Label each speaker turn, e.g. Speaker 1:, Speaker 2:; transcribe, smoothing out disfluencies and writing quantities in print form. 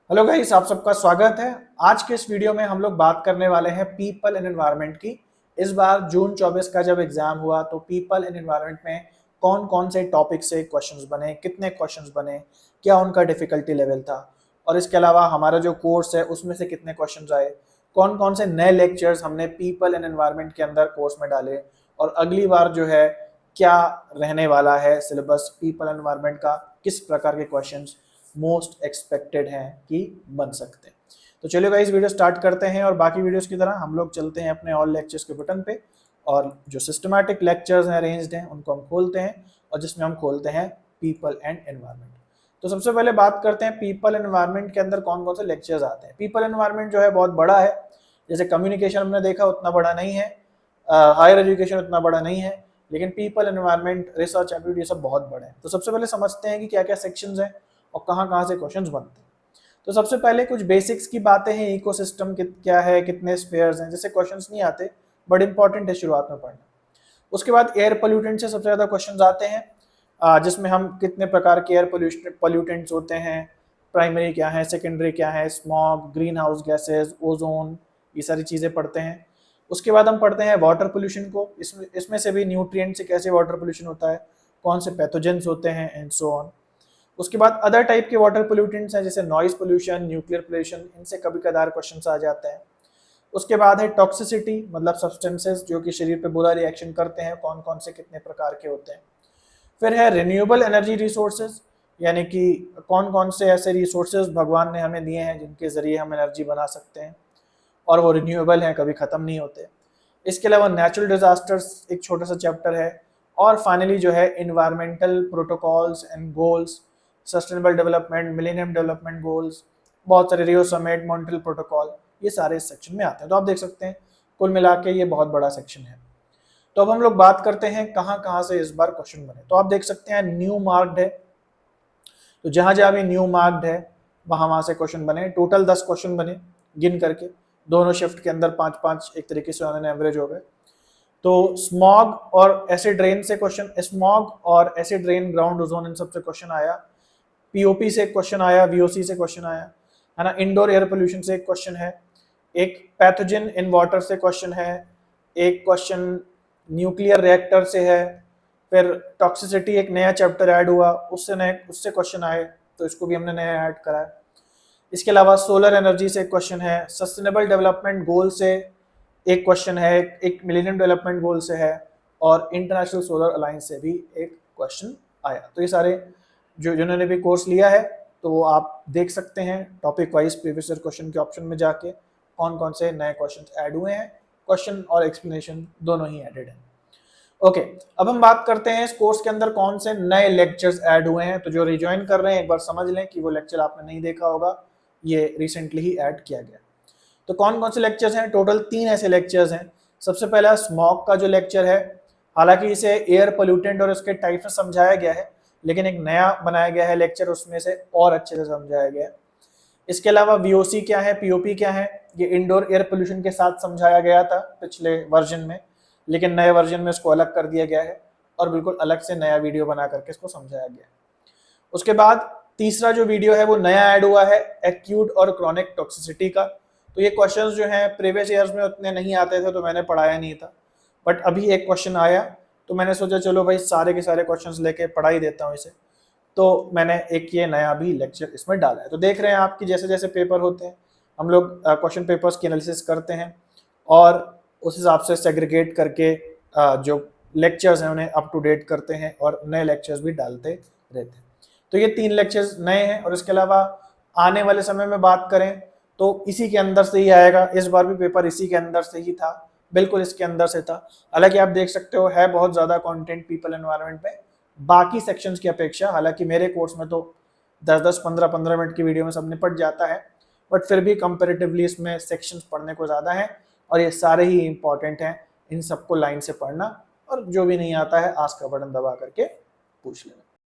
Speaker 1: Hello guys, आप सबका स्वागत है। आज के इस वीडियो में हम लोग बात करने वाले हैं पीपल एंड एनवायरनमेंट की। इस बार जून 24 का जब एग्जाम हुआ तो पीपल एंड एनवायरनमेंट में कौन कौन से टॉपिक से क्वेश्चंस बने, कितने क्वेश्चंस बने, क्या उनका डिफिकल्टी लेवल था, और इसके अलावा हमारा जो कोर्स है उसमें से कितने क्वेश्चंस आए, कौन कौन से नए लेक्चर्स हमने पीपल एंड एनवायरनमेंट के अंदर कोर्स में डाले, और अगली बार जो है क्या रहने वाला है सिलेबस पीपल एनवायरनमेंट का, किस प्रकार के क्वेश्चंस मोस्ट एक्सपेक्टेड हैं कि बन सकते हैं। तो चलिए गाइस, वीडियो स्टार्ट करते हैं और बाकी वीडियोस की तरह हम लोग चलते हैं अपने ऑल लेक्चर्स के बटन पे और जो सिस्टमैटिक लेक्चर्स हैं अरेंज्ड हैं उनको हम खोलते हैं और जिसमें हम खोलते हैं पीपल एंड एनवायरनमेंट। तो सबसे पहले बात करते हैं पीपल एनवायरनमेंट के अंदर कौन कौन से लेक्चर्स आते हैं। पीपल एनवायरनमेंट जो है बहुत बड़ा है, जैसे कम्युनिकेशन हमने देखा उतना बड़ा नहीं है, हायर एजुकेशन उतना बड़ा नहीं है, लेकिन पीपल एनवायरनमेंट, रिसर्च, एप्टीट्यूड ये सब बहुत बड़े हैं। तो सबसे पहले समझते हैं कि क्या क्या सेक्शंस हैं और कहाँ से क्वेश्चंस बनते हैं। तो सबसे पहले कुछ बेसिक्स की बातें हैं, इकोसिस्टम क्या है, कितने स्फीयर्स हैं, जैसे क्वेश्चंस नहीं आते बट इंपॉर्टेंट है शुरुआत में पढ़ना। उसके बाद एयर पोल्यूटेंट से सबसे ज़्यादा क्वेश्चंस आते हैं, जिसमें हम कितने प्रकार के एयर पोल्यूटेंट्स होते हैं, प्राइमरी क्या है, सेकेंडरी क्या है, smog, green house gases, ozone, ये सारी चीज़ें पढ़ते हैं। उसके बाद हम पढ़ते हैं वाटर पोल्यूशन को, इसमें से भी न्यूट्रिएंट से कैसे वाटर पोल्यूशन होता है, कौन से पैथोजेंस होते हैं एंड सो ऑन। उसके बाद अदर टाइप के वाटर पोल्यूटेंट्स हैं जैसे नॉइज पोल्यूशन, न्यूक्लियर पोल्यूशन, इनसे कभी कदार क्वेश्चन आ जाते हैं। उसके बाद है टॉक्सिसिटी, मतलब सब्सटेंसेस जो कि शरीर पे बुरा रिएक्शन करते हैं, कौन कौन से कितने प्रकार के होते हैं। फिर है रिन्यूएबल एनर्जी रिसोर्सेज, यानी कि कौन कौन से ऐसे रिसोर्सेज भगवान ने हमें दिए हैं जिनके जरिए हम एनर्जी बना सकते हैं और वो रिन्यूएबल हैं, कभी ख़त्म नहीं होते। इसके अलावा नेचुरल डिजास्टर्स एक छोटा सा चैप्टर है। और फाइनली जो है environmental protocols and goals, sustainable development, millennium development goals, बहुत सारे रियो समिट, मॉन्ट्रियल प्रोटोकॉल, ये सारे इस सेक्शन में आते हैं। तो आप देख सकते हैं कुल मिला के ये बहुत बड़ा सेक्शन है। तो अब हम लोग बात करते हैं कहाँ से इस बार क्वेश्चन बने। तो आप देख सकते हैं न्यू मार्क्ड है, तो जहां जहां भी न्यू मार्क्ड है वहां से क्वेश्चन बने। टोटल 10 क्वेश्चन बने गिन करके, दोनों शिफ्ट के अंदर 5-5 एक तरीके से उन्होंने एवरेज हो गए। तो स्मॉग और एसिड रेन से क्वेश्चन, स्मॉग और एसिड रेन, ग्राउंड ओजोन, इन सब से क्वेश्चन आया। पीओपी से क्वेश्चन आया, वीओसी से क्वेश्चन आया, है ना। इंडोर एयर पोल्यूशन से एक क्वेश्चन है, एक पैथोजन इन वाटर से क्वेश्चन है, एक क्वेश्चन न्यूक्लियर रिएक्टर से है, फिर टॉक्सिसिटी एक नया चैप्टर ऐड हुआ, उससे क्वेश्चन आए, तो इसको भी हमने नया ऐड करा है। इसके अलावा सोलर एनर्जी से एक क्वेश्चन है, सस्टेनेबल डेवलपमेंट गोल से एक क्वेश्चन है, एक मिलेनियम डेवलपमेंट गोल से है, और इंटरनेशनल सोलर अलायंस से भी एक क्वेश्चन आया। तो ये सारे जिन्होंने भी कोर्स लिया है तो वो आप देख सकते हैं topic wise previous year question के ऑप्शन में जाके कौन कौन से नए क्वेश्चन ऐड हुए हैं। क्वेश्चन और एक्सप्लेनेशन दोनों ही एडेड हैं। ओके, अब हम बात करते हैं इस कोर्स के अंदर कौन से नए लेक्चर्स ऐड हुए हैं। तो जो रिज्वाइन कर रहे हैं एक बार समझ लें कि वो लेक्चर आपने नहीं देखा होगा, ये रिसेंटली ही ऐड किया गया। तो कौन कौन से लेक्चर्स हैं? टोटल 3 ऐसे लेक्चर्स हैं। सबसे पहला स्मॉग का जो लेक्चर है, हालांकि इसे एयर पोल्यूटेंट और उसके टाइप में समझाया गया है, लेकिन एक नया बनाया गया है लेक्चर, उसमें से और अच्छे से समझाया गया है। इसके अलावा वीओसी क्या है, पीओपी क्या है, ये इंडोर एयर पोल्यूशन के साथ समझाया गया था पिछले वर्जन में, लेकिन नए वर्जन में इसको अलग कर दिया गया है और बिल्कुल अलग से नया वीडियो बना करके इसको समझाया गया है। उसके बाद तीसरा जो वीडियो है वो नया ऐड हुआ है, एक्यूट और क्रॉनिक टॉक्सिसिटी का। तो ये क्वेश्चंस जो हैं प्रीवियस ईयर्स में उतने नहीं आते थे तो मैंने पढ़ाया नहीं था, बट अभी एक क्वेश्चन आया तो मैंने सोचा चलो भाई सारे के सारे क्वेश्चंस लेके पढ़ा ही देता हूँ इसे, तो मैंने एक ये नया भी लेक्चर इसमें डाला है। तो देख रहे हैं आपकी जैसे जैसे पेपर होते हैं हम लोग क्वेश्चन पेपर्स की एनालिसिस करते हैं और उस हिसाब से सेग्रीगेट करके जो लेक्चर्स हैं उन्हें अप टू डेट करते हैं और नए लेक्चर्स भी डालते रहते हैं। तो ये 3 लेक्चर्स नए हैं। और इसके अलावा आने वाले समय में बात करें तो इसी के अंदर से ही आएगा, इस बार भी पेपर इसी के अंदर से ही था, बिल्कुल इसके अंदर से था। हालांकि आप देख सकते हो है बहुत ज़्यादा कंटेंट पीपल एनवायरनमेंट में बाकी सेक्शंस की अपेक्षा। हालांकि मेरे कोर्स में तो 10-10, 15-15 मिनट की वीडियो में सब निपट जाता है, बट फिर भी कंपेरेटिवली इसमें सेक्शंस पढ़ने को ज़्यादा है और ये सारे ही इंपॉर्टेंट हैं। इन सबको लाइन से पढ़ना और जो भी नहीं आता है आस्क का बटन दबा करके पूछ लेना।